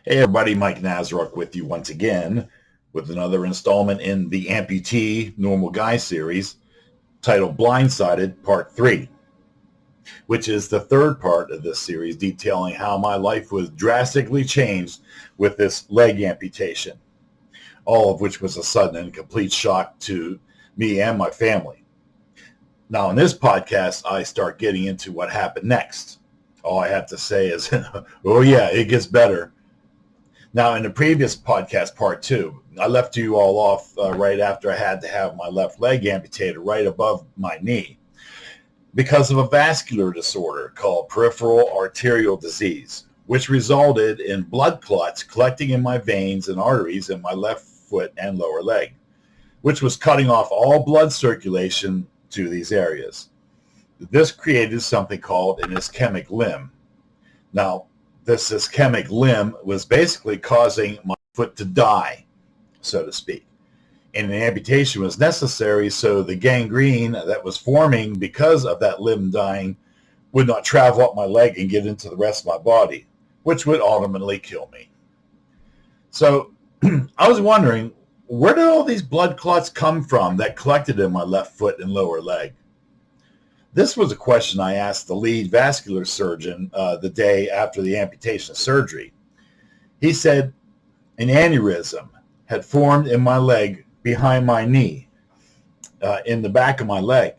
Hey everybody, Mike Nazaruk with you once again with another installment in the Amputee Normal Guy series titled Blindsided Part 3, which is the third part of this series detailing how my life was drastically changed with this leg amputation, all of which was a sudden and complete shock to me and my family. Now in this podcast, I start getting into what happened next. All I have to say is, oh yeah, it gets better. Now, in the previous podcast, part 2, I left you all off right after I had to have my left leg amputated right above my knee because of a vascular disorder called peripheral arterial disease, which resulted in blood clots collecting in my veins and arteries in my left foot and lower leg, which was cutting off all blood circulation to these areas. This created something called an ischemic limb. Now, this ischemic limb was basically causing my foot to die, so to speak. And an amputation was necessary so the gangrene that was forming because of that limb dying would not travel up my leg and get into the rest of my body, which would ultimately kill me. So I was wondering, where did all these blood clots come from that collected in my left foot and lower leg? This was a question I asked the lead vascular surgeon the day after the amputation surgery. He said an aneurysm had formed in my leg behind my knee, in the back of my leg,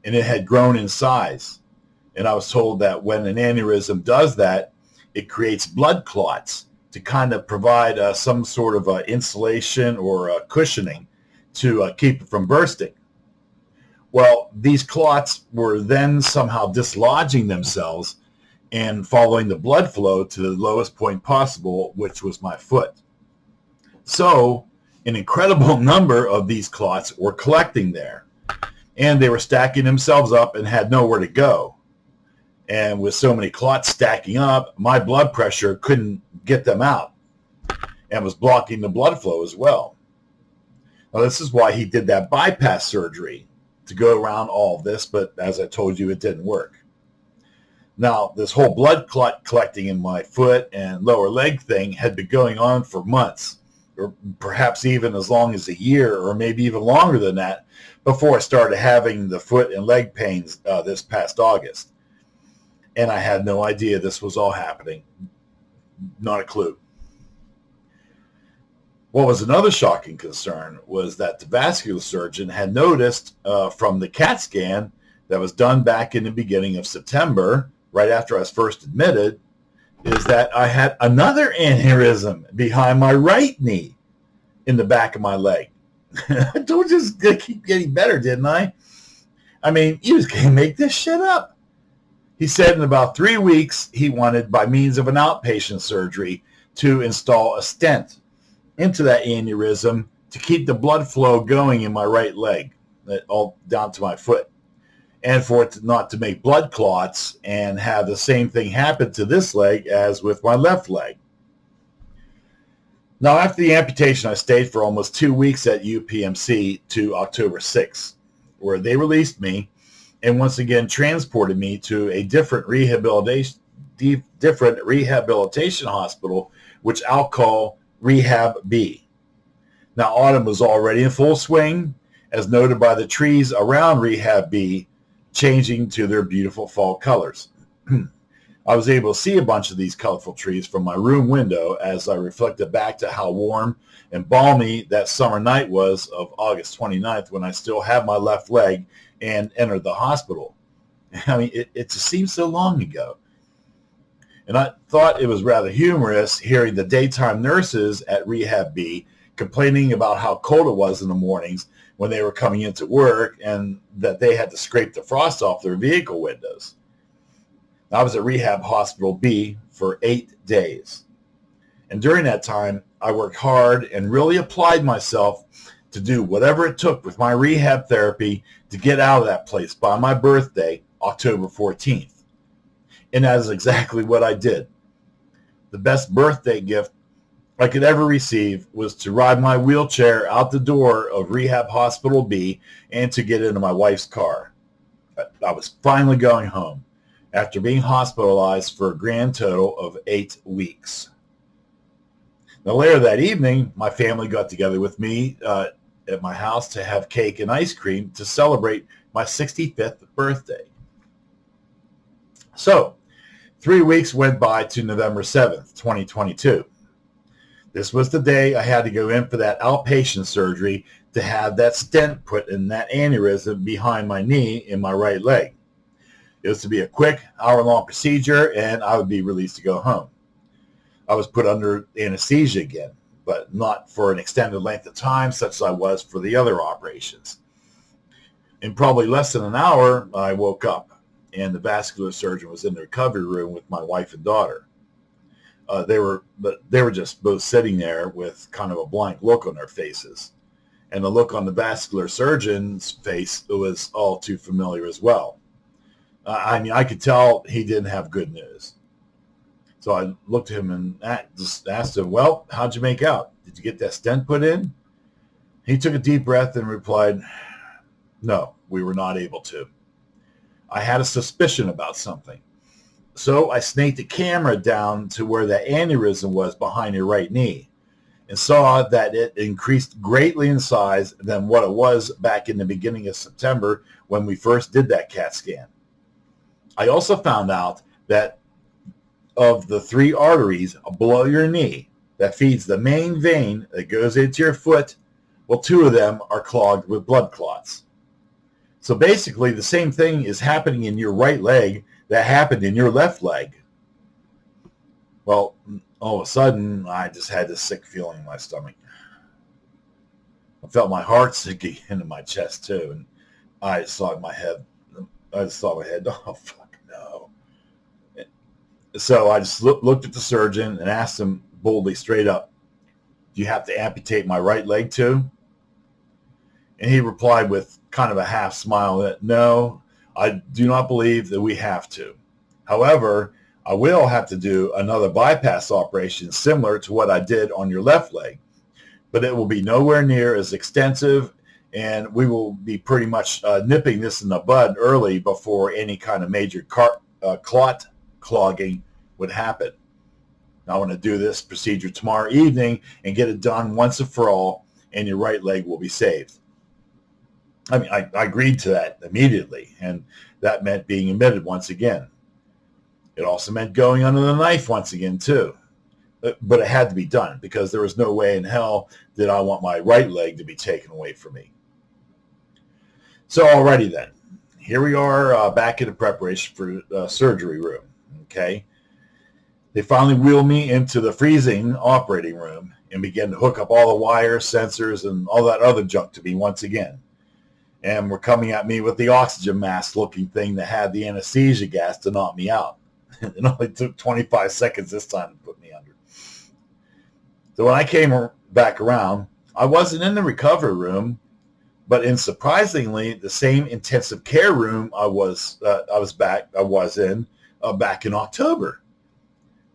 and it had grown in size. And I was told that when an aneurysm does that, it creates blood clots to kind of provide some sort of insulation or cushioning to keep it from bursting. Well, these clots were then somehow dislodging themselves and following the blood flow to the lowest point possible, which was my foot. So an incredible number of these clots were collecting there, and they were stacking themselves up and had nowhere to go. And with so many clots stacking up, my blood pressure couldn't get them out and was blocking the blood flow as well. Now, this is why he did that bypass surgery, to go around all of this, but as I told you, it didn't work. Now, this whole blood clot collecting in my foot and lower leg thing had been going on for months, or perhaps even as long as a year, or maybe even longer than that, before I started having the foot and leg pains this past August. And I had no idea this was all happening. Not a clue. What was another shocking concern was that the vascular surgeon had noticed from the CAT scan that was done back in the beginning of September, right after I was first admitted, is that I had another aneurysm behind my right knee in the back of my leg. I told you it's going to keep getting better, didn't I? I mean, you just can't make this shit up. He said in about 3 weeks, he wanted, by means of an outpatient surgery, to install a stent into that aneurysm to keep the blood flow going in my right leg, all down to my foot, and for it not to make blood clots and have the same thing happen to this leg as with my left leg. Now, after the amputation, I stayed for almost 2 weeks at UPMC to October 6th, where they released me and once again transported me to a different rehabilitation hospital, which I'll call Rehab B. Now, autumn was already in full swing, as noted by the trees around Rehab B changing to their beautiful fall colors. I was able to see a bunch of these colorful trees from my room window as I reflected back to how warm and balmy that summer night was of August 29th when I still had my left leg and entered the hospital. I mean, it just seems so long ago. And I thought it was rather humorous hearing the daytime nurses at Rehab B complaining about how cold it was in the mornings when they were coming into work and that they had to scrape the frost off their vehicle windows. I was at Rehab Hospital B for 8 days. And during that time, I worked hard and really applied myself to do whatever it took with my rehab therapy to get out of that place by my birthday, October 14th. And that is exactly what I did. The best birthday gift I could ever receive was to ride my wheelchair out the door of Rehab Hospital B and to get into my wife's car. I was finally going home after being hospitalized for a grand total of 8 weeks. Now, later that evening, my family got together with me at my house to have cake and ice cream to celebrate my 65th birthday. So, 3 weeks went by to November 7th, 2022. This was the day I had to go in for that outpatient surgery to have that stent put in that aneurysm behind my knee in my right leg. It was to be a quick, hour-long procedure, and I would be released to go home. I was put under anesthesia again, but not for an extended length of time such as I was for the other operations. In probably less than an hour, I woke up, and the vascular surgeon was in the recovery room with my wife and daughter. They were just both sitting there with kind of a blank look on their faces. And the look on the vascular surgeon's face was all too familiar as well. I could tell he didn't have good news. So I looked at him and just asked him, well, how'd you make out? Did you get that stent put in? He took a deep breath and replied, no, we were not able to. I had a suspicion about something. So I snaked the camera down to where the aneurysm was behind your right knee and saw that it increased greatly in size than what it was back in the beginning of September when we first did that CAT scan. I also found out that of the 3 arteries below your knee that feeds the main vein that goes into your foot, well, 2 of them are clogged with blood clots. So basically the same thing is happening in your right leg that happened in your left leg. Well, all of a sudden, I just had this sick feeling in my stomach. I felt my heart sinking into my chest too, and I just thought in my head, oh fuck no. So I just looked at the surgeon and asked him boldly, straight up, do you have to amputate my right leg too? And he replied with kind of a half smile that no, I do not believe that we have to. However, I will have to do another bypass operation similar to what I did on your left leg, but it will be nowhere near as extensive, and we will be pretty much nipping this in the bud early before any kind of major clot clogging would happen. I want to do this procedure tomorrow evening and get it done once and for all, and your right leg will be saved. I mean, I agreed to that immediately, and that meant being admitted once again. It also meant going under the knife once again, too. But it had to be done because there was no way in hell did I want my right leg to be taken away from me. So already then, here we are back in the preparation for surgery room, okay? They finally wheeled me into the freezing operating room and began to hook up all the wires, sensors, and all that other junk to me once again. And were coming at me with the oxygen mask looking thing that had the anesthesia gas to knock me out. It only took 25 seconds this time to put me under. So when I came back around, I wasn't in the recovery room, but in surprisingly the same intensive care room I was in back in October.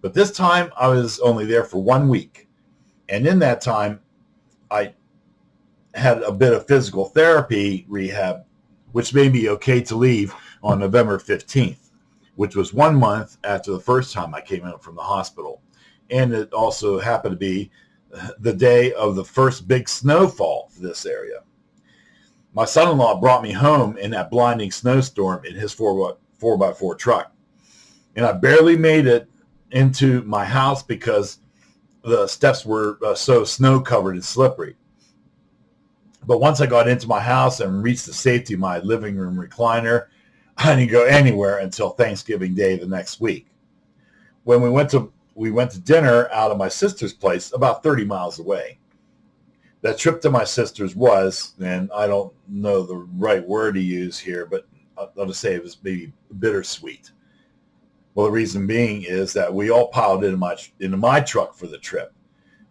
But this time I was only there for 1 week. And in that time, I had a bit of physical therapy rehab, which made me okay to leave on November 15th, which was 1 month after the first time I came out from the hospital. And it also happened to be the day of the first big snowfall for this area. My son-in-law brought me home in that blinding snowstorm in his 4x4 truck. And I barely made it into my house because the steps were so snow-covered and slippery. But once I got into my house and reached the safety of my living room recliner, I didn't go anywhere until Thanksgiving Day the next week, when we went to dinner out of my sister's place about 30 miles away. That trip to my sister's was, and I don't know the right word to use here, but I'll just say it was maybe bittersweet. Well, the reason being is that we all piled into my truck for the trip,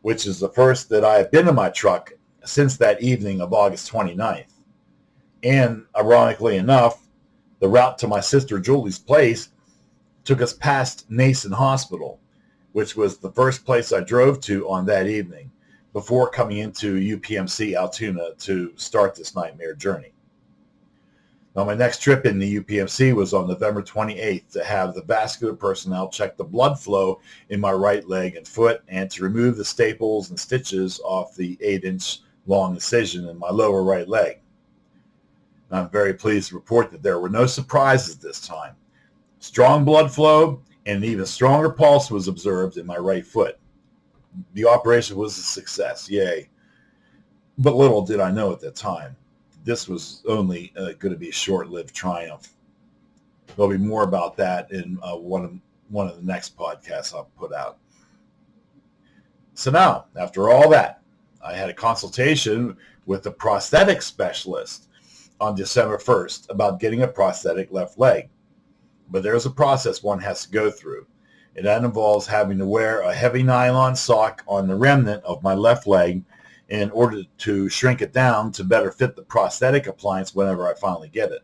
which is the first that I have been in my truck since that evening of August 29th. And ironically enough, the route to my sister Julie's place took us past Nason Hospital, which was the first place I drove to on that evening before coming into UPMC Altoona to start this nightmare journey. Now, my next trip in the UPMC was on November 28th to have the vascular personnel check the blood flow in my right leg and foot and to remove the staples and stitches off the 8-inch long incision in my lower right leg. And I'm very pleased to report that there were no surprises this time. Strong blood flow and an even stronger pulse was observed in my right foot. The operation was a success, yay. But little did I know at the time, this was only going to be a short-lived triumph. There'll be more about that in one of the next podcasts I'll put out. So now, after all that, I had a consultation with a prosthetic specialist on December 1st about getting a prosthetic left leg. But there's a process one has to go through. And that involves having to wear a heavy nylon sock on the remnant of my left leg in order to shrink it down to better fit the prosthetic appliance whenever I finally get it,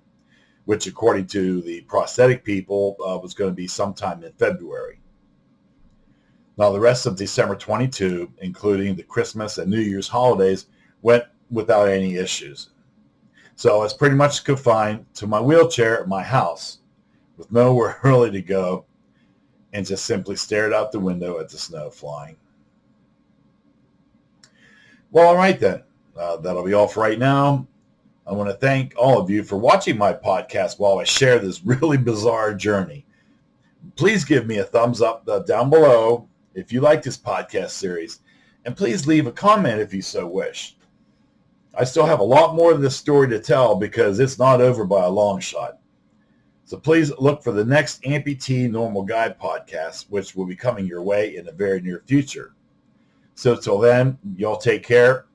which according to the prosthetic people was going to be sometime in February. Now the rest of December 22, including the Christmas and New Year's holidays, went without any issues. So I was pretty much confined to my wheelchair at my house with nowhere really to go and just simply stared out the window at the snow flying. Well, all right then. That'll be all for right now. I want to thank all of you for watching my podcast while I share this really bizarre journey. Please give me a thumbs up down below if you like this podcast series, and please leave a comment if you so wish. I still have a lot more of this story to tell because it's not over by a long shot. So please look for the next Amputee Normal Guy podcast, which will be coming your way in the very near future. So till then, y'all take care,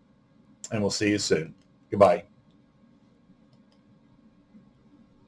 and we'll see you soon. Goodbye.